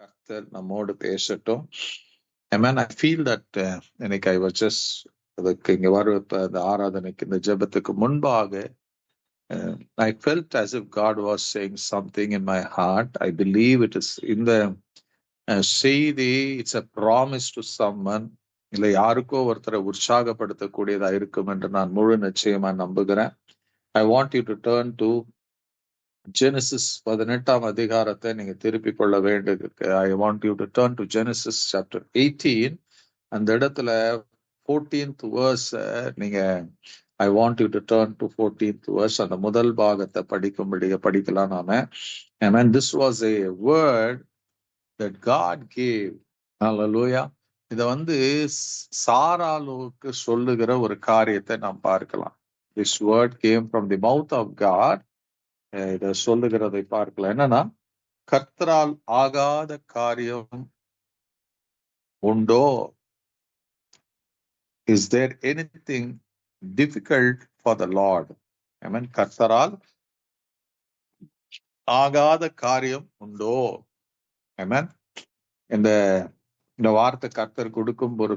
கர்த்தர் நம்மோடு பேசட்டும். Amen. I feel that இன்னைக்கு I was just அதுக்கு இங்க வர இந்த ஆராதனைக்கு இந்த ஜெபத்துக்கு முன்பாக I felt as if God was saying something in my heart. I believe it is in the செய்தி. It's a promise to someone. இல்லை யாருக்கோ ஒருத்தரை உற்சாகப்படுத்தக்கூடியதா இருக்கும் என்று நான் முழு நிச்சயமா நம்புகிறேன். I want you to turn to Genesis 18 அதிகாரத்தை நீங்க திருப்பிக் கொள்ள வேண்டியது. I want you to turn to Genesis chapter 18. அந்த இடத்துல 14th verse நீங்க I want you to turn to 14th verse. அந்த முதல் பாகத்தை படிக்கலாம் நாம. And this was a word that God gave. Hallelujah. இத சாராளுக்கு சொல்லுகிற ஒரு காரியத்தை நாம் பார்க்கலாம். This word came from the mouth of God. இத சொல்லுகிறதை பார்க்கலாம். என்னன்னா, கர்த்தரால் ஆகாத காரியம் உண்டோ? Is there anything difficult for the Lord? Amen. கர்த்தரால் ஆகாத காரியம் உண்டோ? Amen. இந்த வார்த்தை கர்த்தர்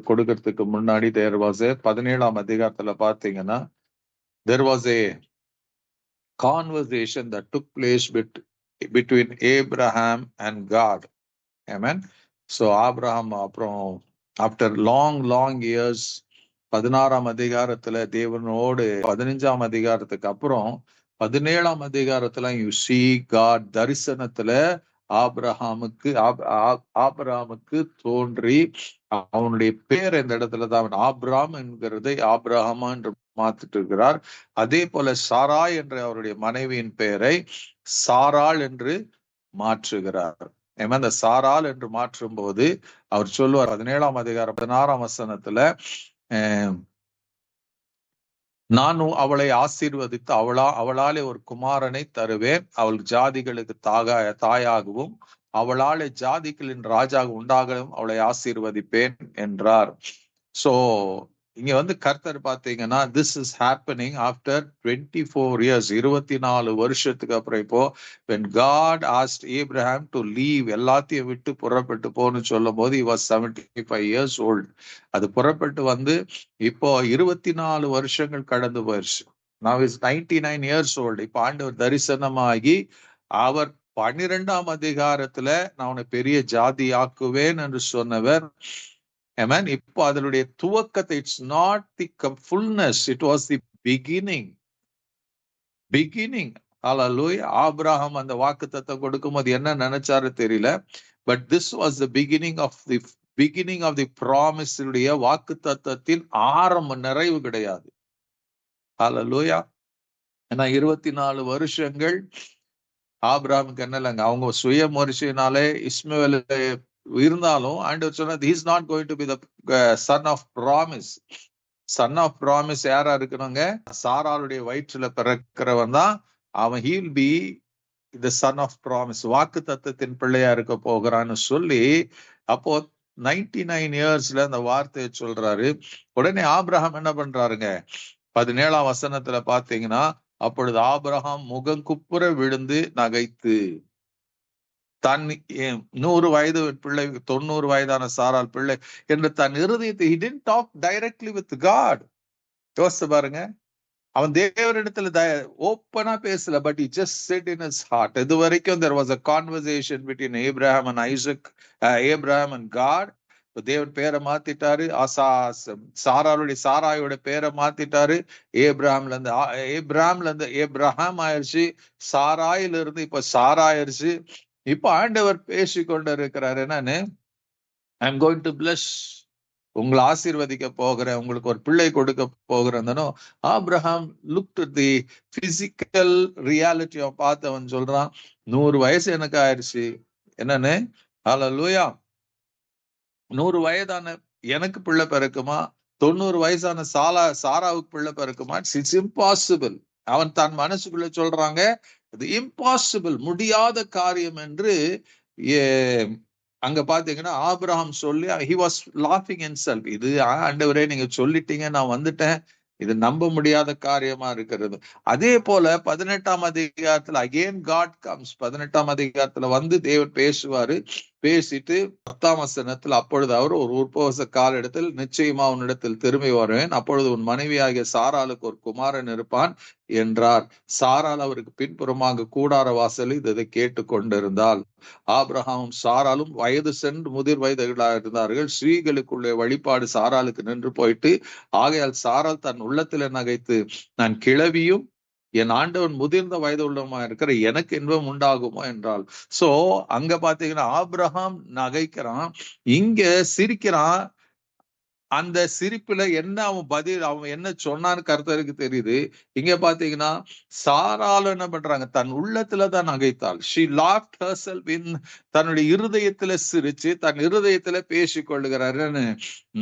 கொடுக்கறதுக்கு முன்னாடி there was a 17ஆம் அதிகாரத்துல பாத்தீங்கன்னா there was a conversation that took place between Abraham and God. Amen. So Abraham அப்புறம் after long years 16ஆம் அதிகாரத்துல தேவனோடு 15ஆம் அதிகாரத்துக்கு அப்புறம் 17ஆம் அதிகாரத்துல you see God தரிசனத்துல ஆபிரகாமுக்கு தோன்றி அவனுடைய பேர் இந்த இடத்துலதான் ஆபிராம் என்கிறதை ஆபிரகாமா என்று மாத்திட்டு இருக்கிறார். அதே போல சாராய் என்ற அவருடைய மனைவியின் பெயரை சாராள் என்று மாற்றுகிறார். அந்த சாராள் என்று மாற்றும் போது அவர் சொல்லுவார் 17ஆம் அதிகாரம் 16ஆம் வசனத்துல நான் அவளை ஆசீர்வதித்து அவளாலே ஒரு குமாரனை தருவேன், அவள் ஜாதிகளுக்கு தாயாகவும் அவளாலே ஜாதிகளின் ராஜாக உண்டாகவும் அவளை ஆசீர்வதிப்பேன் என்றார். சோ இங்க கர்த்தர் பாத்தீங்கன்னா this is happening after 24 years 24 வருஷத்துக்கு அப்புறம். இப்போ when God asked Abraham to leave, எல்லாத்தையும் விட்டு புறப்பட்டு போன்னு சொல்லும் போது he was 75 years old. அது புறப்பட்டு இப்போ 24 வருஷங்கள் கடந்து போயிருச்சு. Now is 99 years old. இப்போ ஆண்டவர் தரிசனமாகி அவர் 12ஆம் அதிகாரத்துல நான் உன்னை பெரிய ஜாதி ஆக்குவேன் என்று சொன்னவர். Amen. இப்போ அதனுடைய துவக்கத்தை, it's not the fullness, it was the beginning. Hallelujah. Abraham அந்த வாக்குத்தத்தம் கொடுக்கும்போது என்ன நினைச்சாரு தெரியல. But this was the beginning of the promise. வாக்குத்தத்தத்தின் ஆரம்ப நிறைவு கிடையாது. ஹல்லேலூயா. ஏன்னா 24 வருஷங்கள் ஆபிரகாமுக்கு என்ன இல்லைங்க, அவங்க சுய முயற்சியினாலே இஸ்மவேல் இருந்தாலும் ஆண்டவர் சொன்னார் he is not going to be the son of promise. son of promise யாரா இருக்கணுங்க? சாராளுடைய வயிற்றுல பிறக்கிறவன் தான் அவன். he will be the son of promise. வாக்கு தத்தத்தின் பிள்ளையா இருக்க போகிறான்னு சொல்லி அப்போ 99 இயர்ஸ்ல அந்த வார்த்தையை சொல்றாரு. உடனே ஆபிரகாம் என்ன பண்றாருங்க? 17ஆம் வசனத்துல பாத்தீங்கன்னா, அப்பொழுது ஆபிரகாம் முகங்குப்புற விழுந்து நகைத்து தன் 100 வயது பிள்ளை 90 வயதான சாரால் பிள்ளை என்று தன் இருதயத்தை he didn't talk directly with God. யோசிச்சு பாருங்க, அவன் தேவனிடத்துல ஓப்பனா பேசல, but he just said in his heart. இது வரைக்கும் there was a conversation between Abraham and Isaac, Abraham and God. தேவன் பேரை மாத்திட்டாரு. சாராயோட பேரை மாத்திட்டாரு. ஏப்ராம்ல இருந்து ஏப்ரஹாம் ஆயிடுச்சு. சாராயில இருந்து இப்ப சாரா ஆயிடுச்சு. இப்ப ஆண்டவர் பேசிக்கொண்டு இருக்கிறார். என்னன்னு, I am going to plus, உங்களை ஆசீர்வதிக்க போகிறேன், உங்களுக்கு ஒரு பிள்ளை கொடுக்க போகிறேன். Abraham looked at the physical reality பார்த்தவன் சொல்றான், 100 வயசு எனக்கு ஆயிடுச்சு. என்னன்னு, ஹல்லேலூயா, 100 வயதான எனக்கு பிள்ளை பிறக்குமா? 90 வயசான சாராவுக்கு பிள்ளை பிறக்குமா? It's impossible. அவன் தான் மனசுக்குள்ள சொல்றாங்க, அது இம்பாசிபிள், முடியாத காரியம் என்று. அங்க பாத்தீங்கன்னா ஆபிரகாம் சொல்லி he was laughing himself. இது ஆண்டவரே நீங்க சொல்லிட்டீங்க, நான் வந்துட்டேன், இது நம்ப முடியாத காரியமா இருக்கிறது. அதே போல 18ஆம் அதிகாரத்துல அகெயின் God comes. 18ஆம் அதிகாரத்துல தேவன் பேசுவாரு. பேசிட்டு 10ஆம் வசனத்தில், அப்பொழுது அவர் ஒரு உபவாச காலத்தில் நிச்சயமா உன்னிடத்தில் திரும்பி வருவேன், அப்பொழுது உன் மனைவியாகிய சாராளுக்கு ஒரு குமாரன் இருப்பான் என்றார். சாராள் அவருக்கு பின்புறமாக கூடார வாசலில் இதை கேட்டு கொண்டிருந்தாள். ஆபிரகாமும் சாராலும் வயது சென்று முதிர் வயதுகளாக இருந்தார்கள். ஸ்ரீகளுக்குள்ளே வழிபாடு சாராளுக்கு நின்று போயிட்டு, ஆகையால் சாராள் தன் உள்ளத்துல நகைத்து, நான் கிழவியும் என் ஆண்டவன் முதிர்ந்த வயது உள்ளமா இருக்கிற எனக்கு இன்பம் உண்டாகுமோ என்றால். சோ அங்க பாத்தீங்கன்னா ஆபிரகாம் நகைக்கிறான், இங்க சிரிக்கிறான். அந்த சிரிப்புல என்ன அவன் பதில், அவன் என்ன சொன்னான்னு கர்த்தருக்கு தெரியுது. இங்க பாத்தீங்கன்னா சாராள் என்ன பண்றாங்க, தன் உள்ளத்துலதான் நகைத்தாள். she laughed herself in, தன்னுடைய இருதயத்துல சிரிச்சு தன் இருதயத்துல பேசி கொள்ளுகிறாருன்னு,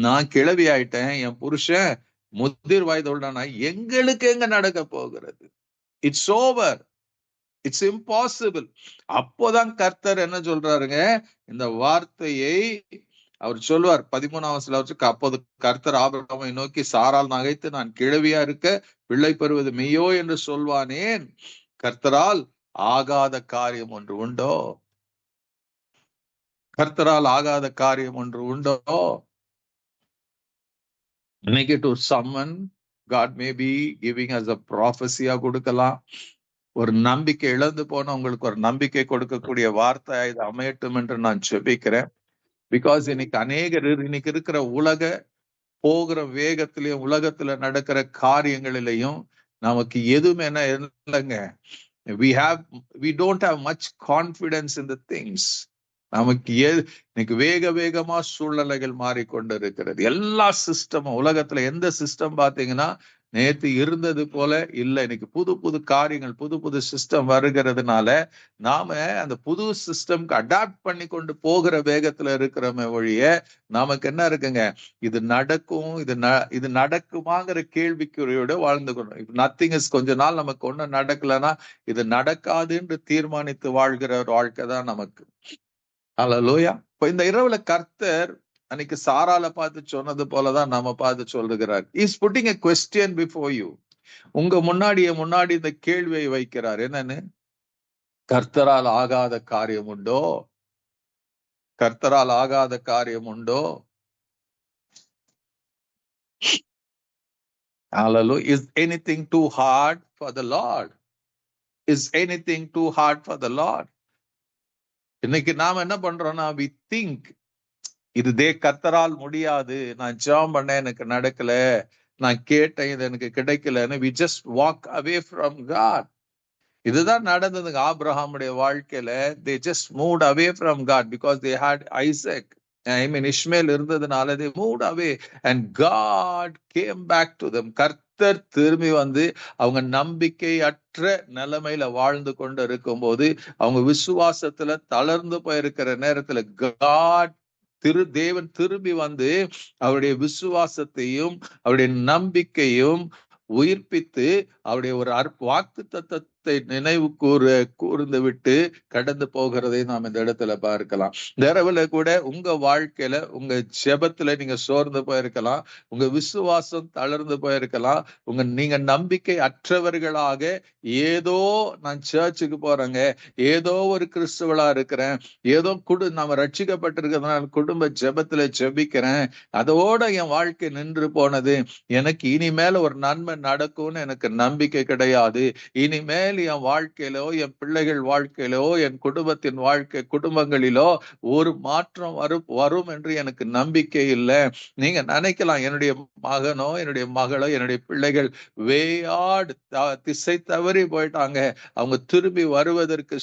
நான் கிழவி ஆயிட்டேன், என் புருஷன் முதிர் வயது உள்ளனா, எங்களுக்கு எங்க நடக்க போகிறது, இட்ஸ் ஓவர், இட்ஸ் இம்பாசிபிள். அப்போதான் கர்த்தர் என்ன சொல்றாருங்க, இந்த வார்த்தையை அவர் சொல்லுவார் 13ஆம் வசனத்துல, அப்போது கர்த்தர் ஆபிரகாமை நோக்கி, சாராள் நகைத்து நான் கிழவியா இருக்க பிள்ளை பெறுவது மெய்யோ என்று சொல்வானேன், கர்த்தரால் ஆகாத காரியம் ஒன்று உண்டோ, கர்த்தரால் ஆகாத காரியம் ஒன்று உண்டோ. இன்னைக்கு to summon God may be giving us a prophecy கொடுக்கலாம். ஒரு நம்பிக்கை இழந்து போன உங்களுக்கு ஒரு நம்பிக்கை கொடுக்கக்கூடிய வார்த்தை இது அமையட்டும் என்று நான் செபிக்கிறேன். பிகாஸ் இன்னைக்கு அநேகர் இன்னைக்கு இருக்கிற உலக போகிற வேகத்திலையும் உலகத்துல நடக்கிற காரியங்களிலையும் நமக்கு எதுவுமே என்ன இல்லைங்க, we don't have much confidence in the things. நமக்கு இன்னைக்கு வேக வேகமா சூழ்நிலைகள் மாறிக்கொண்டு இருக்கிறது. எல்லா சிஸ்டமும் உலகத்துல எந்த சிஸ்டம் பாத்தீங்கன்னா நேத்து இருந்தது போல இல்ல. இன்னைக்கு புது புது காரியங்கள் புது புது சிஸ்டம் வருகிறதுனால நாம அந்த புது சிஸ்டம்க்கு அடாப்ட் பண்ணி கொண்டு போகிற வேகத்துல இருக்கிறோமே ஒழிய நமக்கு என்ன இருக்குங்க, இது நடக்கும் இது நடக்குமாங்கிற கேள்விக்குறியோட வாழ்ந்துக்கணும். இப்ப நத்திங் இஸ், கொஞ்ச நாள் நமக்கு ஒண்ணும் நடக்கலன்னா இது நடக்காது என்று தீர்மானித்து வாழ்கிற ஒரு வாழ்க்கை தான் நமக்கு. அல்லேலூயா. இப்ப இந்த இரவுல கர்த்தர் அன்னைக்கு சாரால பார்த்து சொன்னது போலதான் நாம பார்த்து சொல்லுகிறார். Is putting a question before you. உங்க முன்னாடி இந்த கேள்வியை வைக்கிறார். என்னன்னு, கர்த்தரால் ஆகாத காரியம் உண்டோ, கர்த்தரால் ஆகாத காரியம் உண்டோ. Hallelujah. Is anything too hard for the Lord? Is anything too hard for the Lord? இன்னைக்கு நாம என்ன பண்றோம்னா, we think இது கர்த்தரால் முடியாது, நான் ஜெபம் பண்ணேன் எனக்கு நடக்கல, நான் கேட்டேன் இது எனக்கு கிடைக்கலன்னு we just walk away from God. இதுதான் நடந்ததுங்க ஆபிரகாமுடைய வாழ்க்கையில. they just moved away from God because they had Isaac. Ishmael இருந்ததுனால they moved away and God came back to them. கர்த்தர் திரும்பி வந்து அவங்க நம்பிக்கை அற்ற நிலைமையில வாழ்ந்து கொண்டு இருக்கும் போது, அவங்க விசுவாசத்துல தளர்ந்து போயிருக்கிற நேரத்துல God தேவன் திரும்பி வந்து அவருடைய விசுவாசத்தையும் அவருடைய நம்பிக்கையும் உயிர்ப்பித்து அவருடைய ஒரு வாக்கு தத்தத்தை நினைவு கூர்ந்து விட்டு கடந்து போகிறதை நாம் இந்த இடத்துல பார்க்கலாம். இந்த இரவுல கூட உங்க வாழ்க்கையில உங்க ஜெபத்துல நீங்க சோர்ந்து போயிருக்கலாம், உங்க விசுவாசம் தளர்ந்து போயிருக்கலாம், நீங்க நம்பிக்கை அற்றவர்களாக ஏதோ நான் சர்ச்சுக்கு போறேங்க, ஏதோ ஒரு கிறிஸ்துவலா இருக்கிறேன், ஏதோ நாம ரட்சிக்கப்பட்டிருக்கிறதுனால குடும்ப ஜெபத்துல ஜெபிக்கிறேன், அதோட என் வாழ்க்கை நின்று போனது, எனக்கு இனிமேல ஒரு நன்மை நடக்கும்னு எனக்கு நம்பிக்கை கிடையாது, இனிமேல் என் வாழ்க்கையிலோ என் பிள்ளைகள் வாழ்க்கையிலோ என் குடும்பங்களிலோ ஒரு மாற்றம் வரும் என்று எனக்கு நம்பிக்கை இல்லை. நீங்க நினைக்கலாம், என்னுடைய மகனோ என்னுடைய மகளோ என்னுடைய பிள்ளைகள் திசை தவறி போயிட்டாங்க, அவங்க திரும்பி வருவதற்கு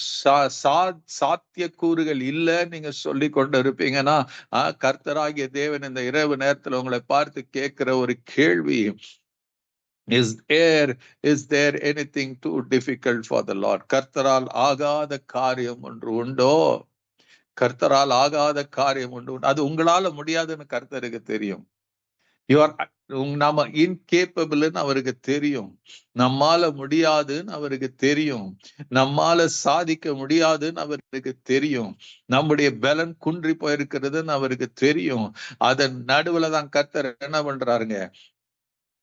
சாத்தியக்கூறுகள் இல்லை நீங்க சொல்லி கொண்டு இருப்பீங்கன்னா, கர்த்தராகிய தேவன் இந்த இரவு நேரத்துல உங்களை பார்த்து கேட்கிற ஒரு கேள்வி, Is there anything too difficult for the Lord? கர்த்தரால் ஆகாத காரியம் ஒன்று உண்டோ, கர்த்தரால் ஆகாத காரியம் உண்டு. அது உங்களால முடியாதுன்னு கர்த்தருக்கு தெரியும். நாம இன்கேப்பபிள்னு அவருக்கு தெரியும், நம்மால முடியாதுன்னு அவருக்கு தெரியும், நம்மால சாதிக்க முடியாதுன்னு அவருக்கு தெரியும், நம்முடைய பலன் குன்றி போயிருக்கிறதுன்னு அவருக்கு தெரியும். அதன் நடுவுல தான் கர்த்தர் என்ன பண்றாருங்க,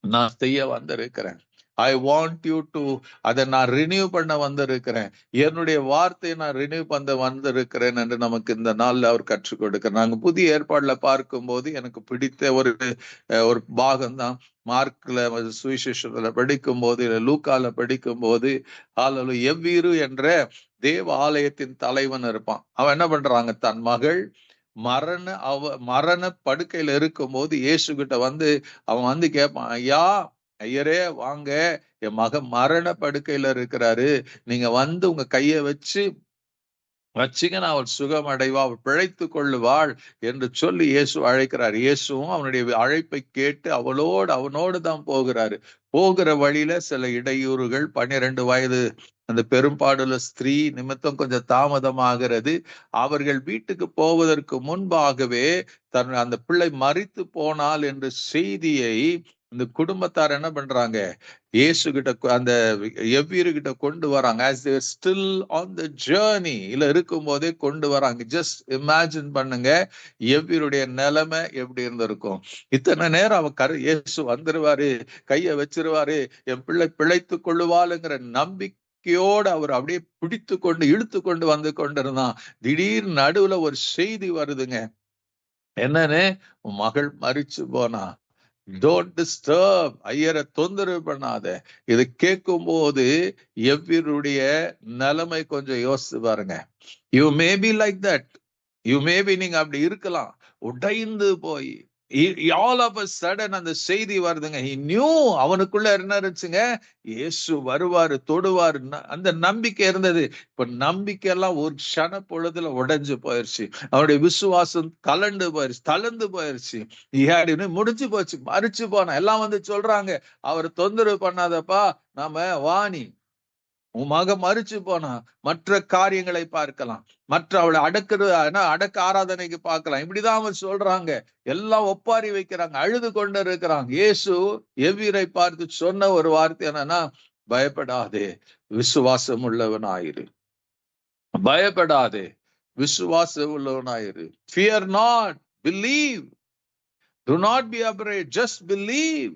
நான் செய்ய வந்திருக்கிறேன், ஐ வாண்ட் யூ டு, அதை நான் ரினியூ பண்ண வந்திருக்கிறேன், என்னுடைய வார்த்தையை நான் ரினியூ பண்ண வந்திருக்கிறேன் என்று நமக்கு இந்த நாள்ல அவர் கற்றுக் கொடுக்கிறார். நாங்க புதிய ஏற்பாடுல பார்க்கும்போது எனக்கு பிடித்த ஒரு பாகம் தான் மார்க்ல சுவிசேஷத்துல படிக்கும் போது, லூக்கால படிக்கும் போது, எவ்வீரு என்ற தேவ ஆலயத்தின் தலைவன் இருப்பான். அவன் என்ன பண்றாங்க, தன் மகள் மரண படுக்கையில இருக்கும் போது இயேசு கிட்ட அவன் வந்து கேட்பான், ஐயா ஐயரே வாங்க, என் மகன் மரண படுக்கையில இருக்கிறாரு, நீங்க உங்க கைய வச்சுங்க, அவள் சுகம் அடைவா, அவள் பிழைத்து கொள்ளுவாள் என்று சொல்லி இயேசு அழைக்கிறார். இயேசுவும் அவனுடைய அழைப்பை கேட்டு அவனோடு தான் போகிறாரு. போகிற வழியில சில இடையூறுகள், 12 வயது அந்த பெரும்பாடுள்ள ஸ்திரீ நிமித்தம் கொஞ்சம் தாமதமாகிறது. அவர்கள் வீட்டுக்கு போவதற்கு முன்பாகவே அந்த பிள்ளை மரித்து போனால் என்ற செய்தியை இந்த குடும்பத்தார் என்ன பண்றாங்க, இயேசு கிட்ட, அந்த எவ்வீரு கிட்ட கொண்டு வராங்க. as they were still on the journey இல்ல இருக்கும் போதே கொண்டு வராங்க. ஜஸ்ட் இமேஜின் பண்ணுங்க, எவ்வீருடைய நிலைமை எப்படி இருந்திருக்கும். இத்தனை நேரம் அவன் இயேசு வந்துருவாரு, கைய வச்சிருவாரு, என் பிள்ளை பிழைத்து கொள்ளுவாளுங்கிற நம்பிக்கையோடு அவர் அப்படியே பிடித்து கொண்டு இழுத்து கொண்டு வந்து கொண்டிருந்தான். திடீர் நடுவுல ஒரு செய்தி வருதுங்க. என்னன்னு, உன் மகள் மரிச்சு போனா, டோன்ட் டிஸ்டர்ப், ஐயரை தொந்தரவு பண்ணாத. இது கேட்கும் போது எவ்வீருடைய நிலைமை கொஞ்சம் யோசிச்சு பாருங்க. You may be like that, you may be, நீங்க அப்படி இருக்கலாம், உடைந்து போய். all of a sudden அந்த செய்தி வருதுங்க. he knew, அவனுக்குள்ள என்ன இருந்துச்சுங்க, இயேசு வருவாரு, தொடுவாரு, அந்த நம்பிக்கை இருந்தது. இப்ப நம்பிக்கை எல்லாம் ஒரு க்ஷண பொழுதுல உடைஞ்சு போயிருச்சு. அவனுடைய விசுவாசம் தளர்ந்து போயிருச்சு. முடிஞ்சு போச்சு, மறிச்சு போன. எல்லாம் சொல்றாங்க, அவர் தொந்தரவு பண்ணாதப்பா, நாம வாணி உன் மக மறிச்சு போனா மற்ற காரியங்களை பார்க்கலாம், மற்ற அவளை அடக்க ஆராதனைக்கு பார்க்கலாம். இப்படிதான் அவன் சொல்றாங்க. எல்லாம் ஒப்பாரி வைக்கிறாங்க, அழுது கொண்டு இருக்கிறாங்க. இயேசு எவ்வீரை பார்த்து சொன்ன ஒரு வார்த்தை என்னன்னா, பயப்படாதே, விசுவாசம் உள்ளவனாயிரு. பயப்படாதே, விசுவாசம் உள்ளவனாயிரு. fear not, believe, do not be afraid, just believe.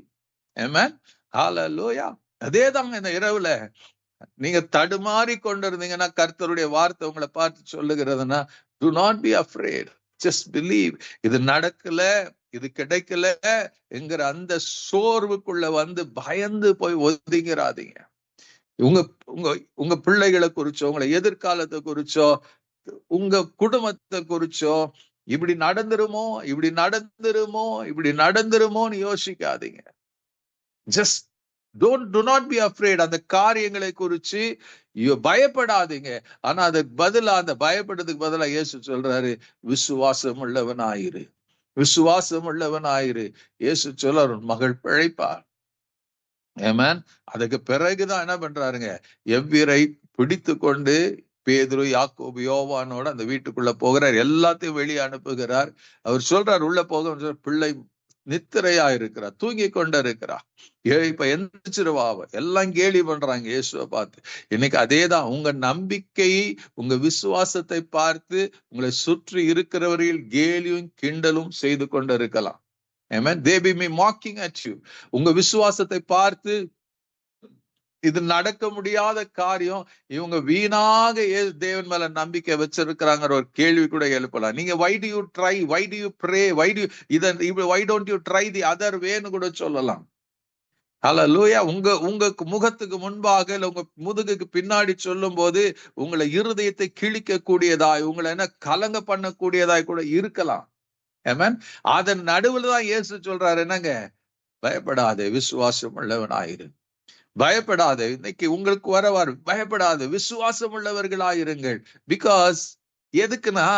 amen, hallelujah. அதேதாங்க இந்த இரவுல நீங்க தடுமாறி கொண்டிருந்தீங்கன்னா, கர்த்தருடைய வார்த்தை உங்களை பார்த்து சொல்லுகிறதுனா, do not be afraid, just believe. இது நடக்கல, இது கிடைக்கல என்கிற அந்த சோர்வுக்குள்ள பயந்து போய் ஒதுங்கிறாதீங்க. உங்க பிள்ளைகளை குறிச்சோ, உங்களை எதிர்காலத்தை குறிச்சோ, உங்க குடும்பத்தை குறிச்சோ, இப்படி நடந்துருமோன்னு யோசிக்காதீங்க. Just do not be afraid. அந்த காரியங்களை குறிச்சு பயப்படாதீங்க. ஆனா அதுக்கு பதிலா, அந்த பயப்படுறதுக்கு பதிலா இயேசு சொல்றாரு, விசுவாசம் உள்ளவனாயிரு, விசுவாசம் உள்ளவனாயிரு. இயேசு சொல்றாரு, மகள் பிழைப்பார். ஆமென். அதுக்கு பிறகுதான் என்ன பண்றாருங்க, எவ்வீரை பிடித்து கொண்டு பேதுரு, யாக்கோபு, யோவானோட அந்த வீட்டுக்குள்ள போகிறார். எல்லாத்தையும் வெளியே அனுப்புகிறார். அவர் சொல்றார், உள்ள போக, பிள்ளை நித்திரையா இருக்கிறா, தூங்கி கொண்டு இருக்கிறா, இப்ப எந்திரிச்சிருவா. எல்லாம் கேலி பண்றாங்க இயேசுவை பார்த்து. இன்னைக்கு அதேதான், உங்க நம்பிக்கை, உங்க விசுவாசத்தை பார்த்து உங்களை சுற்றி இருக்கிறவர்கள் கேலியும் கிண்டலும் செய்து கொண்டு இருக்கலாம். Amen. They be mocking at you. உங்க விசுவாசத்தை பார்த்து, இது நடக்க முடியாத காரியம், இவங்க வீணாக தேவன் மேல நம்பிக்கை வச்சிருக்கிறாங்க ஒரு கேள்வி கூட எழுப்பலாம். நீங்க why do you try, why do you pray, why don't you try the other way-ன்னு கூட சொல்லலாம். ஹல்லேலூயா. உங்க முகத்துக்கு முன்பாக இல்ல உங்க முதுகுக்கு பின்னாடி சொல்லும் போது உங்களை இருதயத்தை கிழிக்க கூடியதாய், உங்களை என்ன கலங்க பண்ணக்கூடியதாய் கூட இருக்கலாம். ஆமென். அதன் நடுவுல தான் இயேசு சொல்றாரு, என்னங்க, பயப்படாதே, விசுவாசம் உள்ளவனாயிரு. பயப்படாது. இன்னைக்கு உங்களுக்கு பயப்படாது, விசுவாசம் உள்ளவர்களாயிருங்கள். பிகாஸ் எதுக்குன்னா,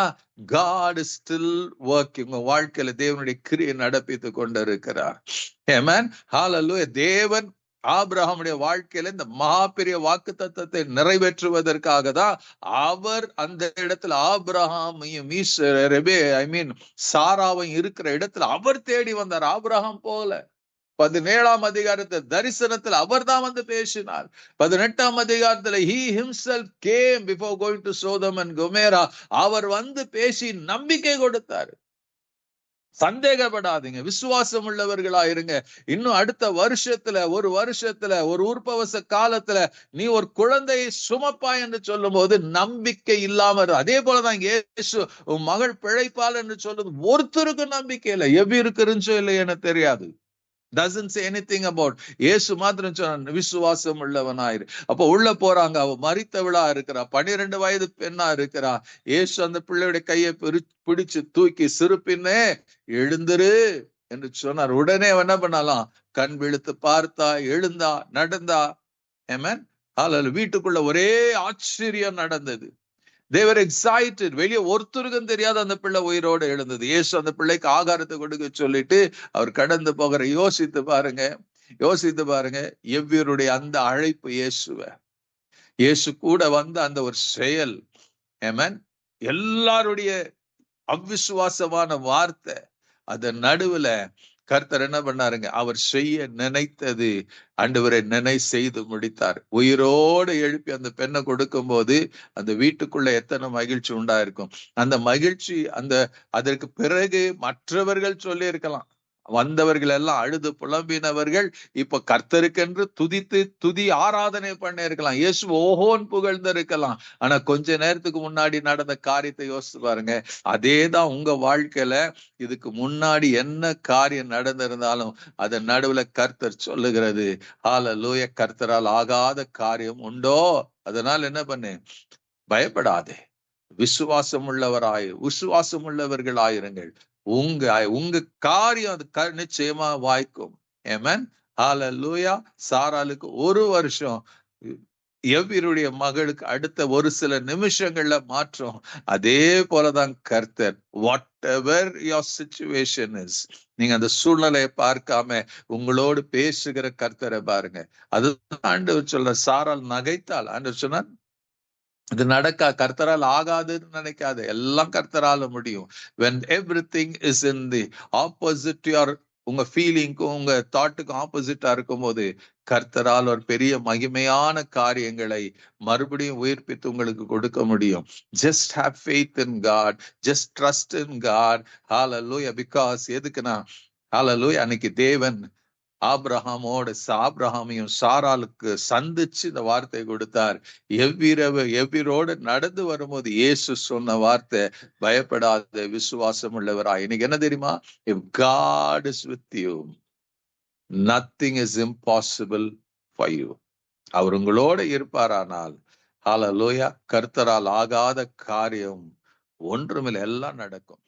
God is still working. உங்க வாழ்க்கையில தேவனுடைய கிரியை நடப்பித்து கொண்டு இருக்கிறார். ஆமென், ஹல்லேலூயா. தேவன் ஆபிரகாமுடைய வாழ்க்கையில இந்த மகாபெரிய வாக்குத்தத்தத்தை நிறைவேற்றுவதற்காக தான் அவர் அந்த இடத்துல ஆபிரகாமையும் சாராவையும் இருக்கிற இடத்துல அவர் தேடி வந்தார். ஆபிரகாம் போல 17ஆம் அதிகாரத்துல தரிசனத்துல அவர் தான் பேசினார். 18ஆம் அதிகாரத்துல he himself came before going to Sodom and Gomorrah. அவர் பேசி நம்பிக்கை கொடுத்தார். சந்தேகப்படாதீங்க, விசுவாசம் உள்ளவர்களா இருங்க. இன்னும் அடுத்த வருஷத்துல, ஒரு உற்பவச காலத்துல நீ ஒரு குழந்தையை சுமப்பாய் என்று சொல்லும் போது நம்பிக்கை இல்லாம, அதே போலதான் இயேசு உன் மகள் பிழைப்பாள் என்று சொல்லுது, ஒருத்தருக்கு நம்பிக்கை இல்லை. எவ்வி இருக்குன்னு இல்லை எனக்கு தெரியாது. doesn't say anything about. இயேசு மாத்திரம் சொன்ன விசுவாசம் உள்ளவனாயிரு. அப்போ உள்ள போறாங்க, அவ மரித்தவளா இருக்கிறா, 12 வயது பெண்ணா இருக்கிறா. இயேசு அந்த பிள்ளையுடைய கையை பிடிச்சு தூக்கி, சிறுப்பின்னே எழுந்திரு என்று சொன்னார். உடனே என்ன பண்ணலாம், கண் விழுத்து பார்த்தா, எழுந்தா, நடந்தா. ஆமென். ஹல்லேலூயா. வீட்டுக்குள்ள ஒரே ஆச்சரியம் நடந்தது. They were excited. வெளியே ஒருத்தருக்கும் தெரியாத அந்த பிள்ளை உயிரோடு எழுந்தது. இயேசு அந்த பிள்ளைக்கு ஆகாரத்தை கொடுக்க சொல்லிட்டு அவர் கடந்து போகிற, யோசித்து பாருங்க எவ்வியருடைய அந்த அழைப்பு, இயேசு கூட வந்த அந்த ஒரு செயல். ஆமென். எல்லாருடைய அவிசுவாசமான வார்த்தை, அதன் நடுவுல கர்த்தர் என்ன பண்ணாருங்க, அவர் செய்ய நினைத்தது ஆண்டவரை செய்து முடித்தார். உயிரோடு எழுப்பி அந்த பெண்ணை கொடுக்கும் போது அந்த வீட்டுக்குள்ள எத்தனை மகிழ்ச்சி உண்டாயிருக்கும். அந்த மகிழ்ச்சி, அதற்கு பிறகு மற்றவர்கள் சொல்லி இருக்கலாம், வந்தவர்கள் எல்லாம் அழுது புலம்பினவர்கள் இப்ப கர்த்தருக்கென்று துதி ஆராதனை பண்ண இருக்கலாம், இயேசு ஓஹோன்னு புகழ்ந்து இருக்கலாம். ஆனா கொஞ்ச நேரத்துக்கு முன்னாடி நடந்த காரியத்தை யோசிச்சு பாருங்க. அதேதான் உங்க வாழ்க்கையில இதுக்கு முன்னாடி என்ன காரியம் நடந்திருந்தாலும் அதன் நடுவுல கர்த்தர் சொல்லுகிறது, ஹல்லேலூயா, கர்த்தரால் ஆகாத காரியம் உண்டோ? அதனால என்ன பண்ணு, பயப்படாதே, விசுவாசம் உள்ளவர்களாயிருங்கள். உங்க காரியம் அது நிச்சயமா வாய்க்கும். ஆமென். ஹல்லேலூயா. சாராளுக்கு 1 வருஷம், எவ்விருடைய மகளுக்கு அடுத்த ஒரு சில நிமிஷங்கள்ல மாற்றம். அதே போலதான் கர்த்தர், what ever your situation is, நீங்க அந்த சூழ்நிலையை பார்க்காம உங்களோடு பேசுகிற கர்த்தரை பாருங்க. அது ஆண்டவர் சொல்ற, சாரால் நகைத்தாள். ஆண்டவர் சொன்னார், இது கர்த்தரால் ஆகாதுன்னு நினைக்காது, எல்லாம் கர்த்தரால முடியும். when everything is in the opposite to your, உங்க ஃபீலிங்க்கும் உங்க தாட்டுக்கும் ஆப்போசிட்டா இருக்கும் போது கர்த்தரால் ஒரு பெரிய மகிமையான காரியங்களை மறுபடியும் உயிர்ப்பித்து உங்களுக்கு கொடுக்க முடியும். just have faith in God, just trust in God. hallelujah. because எதுக்குன்னா, hallelujah, அன்னைக்கு தேவன் ஆபிரகாமையும் சாராளுக்கு சந்திச்சு இந்த வார்த்தை கொடுத்தார். எவ்விரோடு நடந்து வரும்போது இயேசு சொன்ன வார்த்தை, பயப்படாத, விசுவாசம் உள்ளவராய். இன்னைக்கு என்ன தெரியுமா, if God is with you, nothing is impossible for you. அவர் உங்களோட இருப்பாரானால், ஹல்லேலூயா, கர்த்தரால் ஆகாத காரியம் ஒன்றுமில்லை, எல்லாம் நடக்கும்.